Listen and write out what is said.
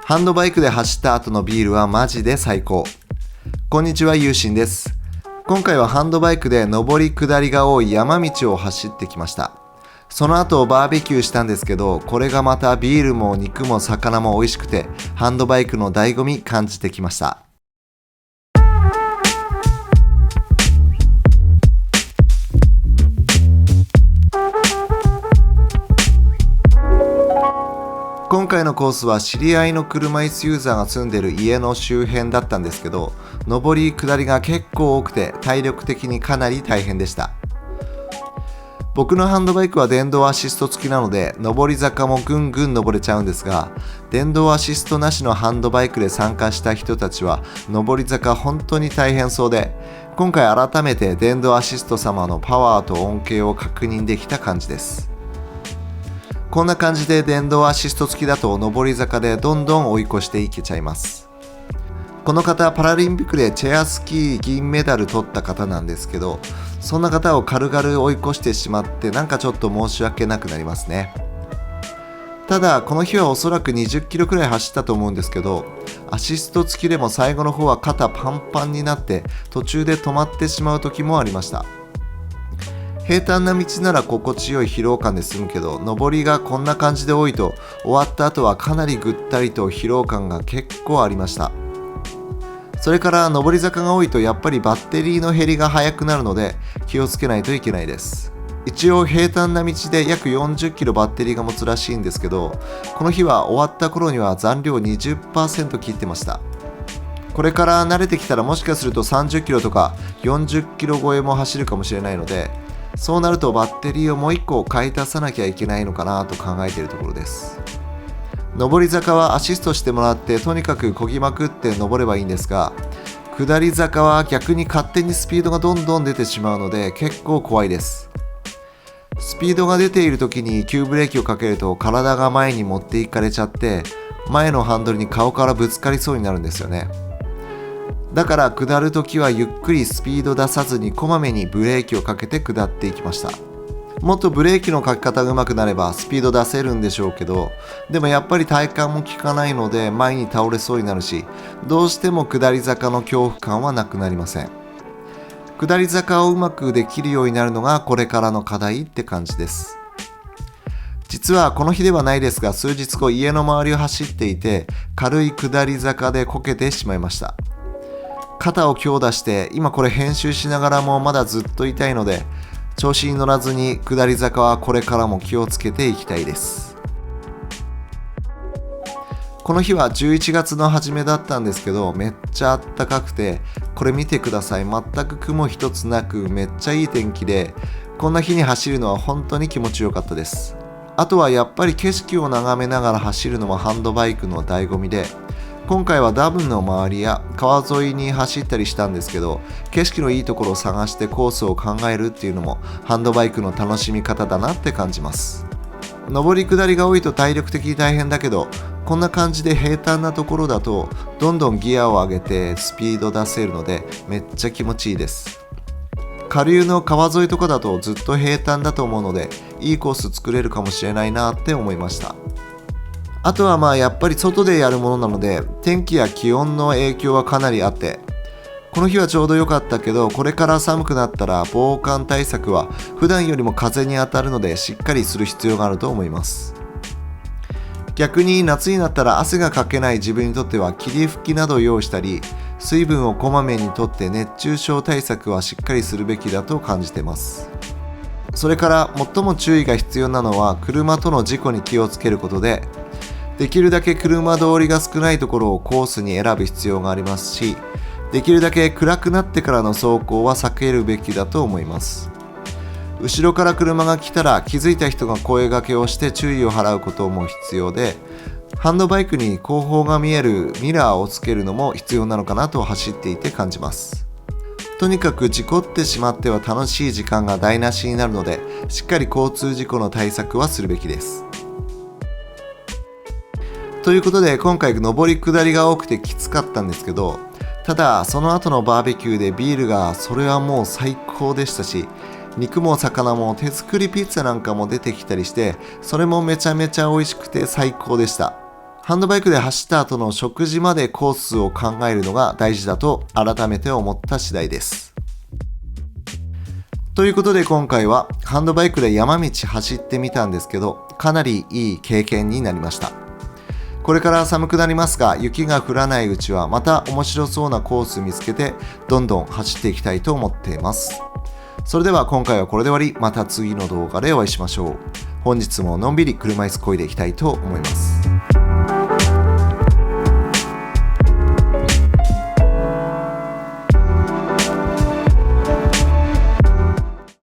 ハンドバイクで走った後のビールはマジで最高。こんにちは、ゆうしんです。今回はハンドバイクで上り下りが多い山道を走ってきました。その後バーベキューしたんですけど、これがまたビールも肉も魚も美味しくて、ハンドバイクの醍醐味感じてきました。今回のコースは知り合いの車椅子ユーザーが住んでる家の周辺だったんですけど、上り下りが結構多くて体力的にかなり大変でした。僕のハンドバイクは電動アシスト付きなので上り坂もぐんぐん登れちゃうんですが、電動アシストなしのハンドバイクで参加した人たちは上り坂本当に大変そうで、今回改めて電動アシスト様のパワーと恩恵を確認できた感じです。こんな感じで電動アシスト付きだと上り坂でどんどん追い越していけちゃいます。この方パラリンピックでチェアスキー銀メダル取った方なんですけど、そんな方を軽々追い越してしまってなんかちょっと申し訳なくなりますね。ただこの日はおそらく20キロくらい走ったと思うんですけど、アシスト付きでも最後の方は肩パンパンになって途中で止まってしまう時もありました。平坦な道なら心地よい疲労感で済むけど、上りがこんな感じで多いと終わった後はかなりぐったりと疲労感が結構ありました。それから上り坂が多いとやっぱりバッテリーの減りが早くなるので気をつけないといけないです。一応平坦な道で約40キロバッテリーが持つらしいんですけど、この日は終わった頃には残量 20% 切ってました。これから慣れてきたらもしかすると30キロとか40キロ超えも走るかもしれないので、そうなるとバッテリーをもう1個買い足さなきゃいけないのかなと考えているところです。上り坂はアシストしてもらってとにかく漕ぎまくって登ればいいんですが、下り坂は逆に勝手にスピードがどんどん出てしまうので結構怖いです。スピードが出ている時に急ブレーキをかけると体が前に持っていかれちゃって、前のハンドルに顔からぶつかりそうになるんですよね。だから下るときはゆっくりスピード出さずにこまめにブレーキをかけて下っていきました。もっとブレーキのかけ方が上手くなればスピード出せるんでしょうけど、でもやっぱり体幹も効かないので前に倒れそうになるし、どうしても下り坂の恐怖感はなくなりません。下り坂をうまくできるようになるのがこれからの課題って感じです。実はこの日ではないですが、数日後家の周りを走っていて軽い下り坂でこけてしまいました。肩を強打して、今これ編集しながらもまだずっと痛いので、調子に乗らずに下り坂はこれからも気をつけていきたいです。この日は11月の初めだったんですけど、めっちゃ暖かくて、これ見てください。全く雲一つなくめっちゃいい天気で、こんな日に走るのは本当に気持ちよかったです。あとはやっぱり景色を眺めながら走るのもハンドバイクの醍醐味で、今回はダムの周りや川沿いに走ったりしたんですけど、景色のいいところを探してコースを考えるっていうのもハンドバイクの楽しみ方だなって感じます。上り下りが多いと体力的に大変だけど、こんな感じで平坦なところだとどんどんギアを上げてスピード出せるのでめっちゃ気持ちいいです。下流の川沿いとかだとずっと平坦だと思うので、いいコース作れるかもしれないなって思いました。あとはやっぱり外でやるものなので天気や気温の影響はかなりあって、この日はちょうど良かったけど、これから寒くなったら防寒対策は普段よりも風に当たるのでしっかりする必要があると思います。逆に夏になったら汗がかけない自分にとっては霧吹きなどを用意したり、水分をこまめにとって熱中症対策はしっかりするべきだと感じています。それから最も注意が必要なのは車との事故に気をつけることで、できるだけ車通りが少ないところをコースに選ぶ必要がありますし、できるだけ暗くなってからの走行は避けるべきだと思います。後ろから車が来たら気づいた人が声掛けをして注意を払うことも必要で、ハンドバイクに後方が見えるミラーをつけるのも必要なのかなと走っていて感じます。とにかく事故ってしまっては楽しい時間が台無しになるので、しっかり交通事故の対策はするべきです。ということで今回上り下りが多くてきつかったんですけど、ただその後のバーベキューでビールがそれはもう最高でしたし、肉も魚も手作りピッツァなんかも出てきたりして、それもめちゃめちゃ美味しくて最高でした。ハンドバイクで走った後の食事までコースを考えるのが大事だと改めて思った次第です。ということで今回はハンドバイクで山道走ってみたんですけど、かなりいい経験になりました。これから寒くなりますが、雪が降らないうちはまた面白そうなコース見つけてどんどん走っていきたいと思っています。それでは今回はこれで終わり、また次の動画でお会いしましょう。本日ものんびり車椅子こいでいきたいと思います。